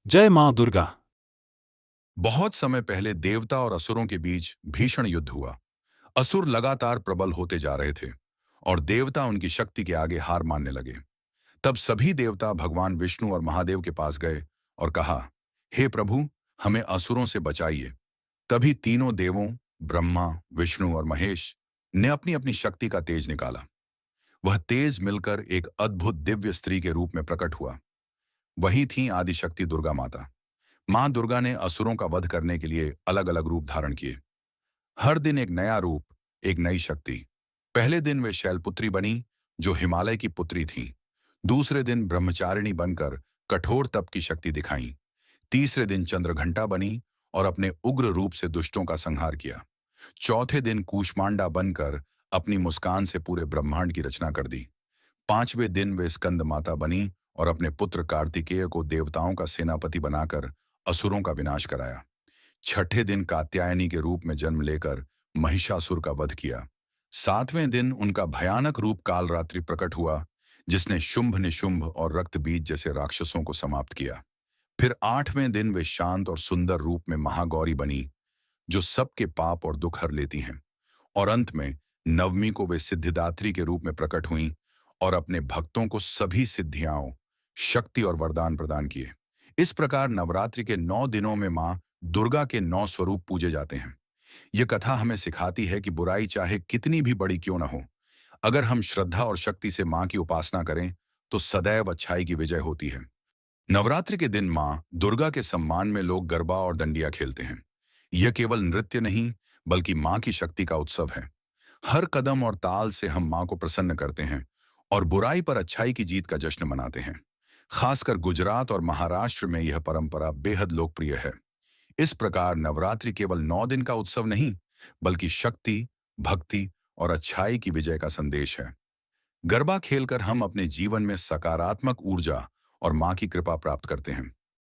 जय मां दुर्गा। बहुत समय पहले देवता और असुरों के बीच भीषण युद्ध हुआ। असुर लगातार प्रबल होते जा रहे थे और देवता उनकी शक्ति के आगे हार मानने लगे। तब सभी देवता भगवान विष्णु और महादेव के पास गए और कहा, हे प्रभु, हमें असुरों से बचाइए। तभी तीनों देवों, ब्रह्मा, विष्णु और महेश, ने अपनी अपनी शक्ति का तेज निकाला। वह तेज मिलकर एक अद्भुत दिव्य स्त्री के रूप में प्रकट हुआ। वही थी आदिशक्ति दुर्गा माता। मां दुर्गा ने असुरों का वध करने के लिए अलग अलग रूप धारण किए। हर दिन एक नया रूप, एक नई शक्ति। पहले दिन वे शैलपुत्री बनी, जो हिमालय की पुत्री थीं। दूसरे दिन ब्रह्मचारिणी बनकर कठोर तप की शक्ति दिखाई। तीसरे दिन चंद्रघंटा बनी और अपने उग्र रूप से दुष्टों का संहार किया। चौथे दिन कूष्मांडा बनकर अपनी मुस्कान से पूरे ब्रह्मांड की रचना कर दी। पांचवें दिन वे स्कंद माता बनी और अपने पुत्र कार्तिकेय को देवताओं का सेनापति बनाकर असुरों का विनाश कराया। छठे दिन कात्यायनी के रूप में जन्म लेकर महिषासुर का वध किया। सातवें दिन उनका भयानक रूप कालरात्रि प्रकट हुआ, जिसने शुंभ निशुंभ और रक्तबीज जैसे राक्षसों को समाप्त किया। फिर आठवें दिन वे शांत और सुंदर रूप में महागौरी बनी, जो सबके पाप और दुख हर लेती हैं। और अंत में नवमी को वे सिद्धिदात्री के रूप में प्रकट हुईं और अपने भक्तों को सभी सिद्धियां, शक्ति और वरदान प्रदान किए। इस प्रकार नवरात्रि के 9 दिनों में मां दुर्गा के 9 स्वरूप पूजे जाते हैं। यह कथा हमें सिखाती है कि बुराई चाहे कितनी भी बड़ी क्यों न हो, अगर हम श्रद्धा और शक्ति से मां की उपासना करें तो सदैव अच्छाई की विजय होती है। नवरात्रि के दिन मां दुर्गा के सम्मान में लोग गरबा और दंडिया खेलते हैं। यह केवल नृत्य नहीं, बल्कि मां की शक्ति का उत्सव है। हर कदम और ताल से हम मां को प्रसन्न करते हैं और बुराई पर अच्छाई की जीत का जश्न मनाते हैं। खासकर गुजरात और महाराष्ट्र में यह परंपरा बेहद लोकप्रिय है। इस प्रकार नवरात्रि केवल 9 दिन का उत्सव नहीं, बल्कि शक्ति, भक्ति और अच्छाई की विजय का संदेश है। गरबा खेलकर हम अपने जीवन में सकारात्मक ऊर्जा और मां की कृपा प्राप्त करते हैं।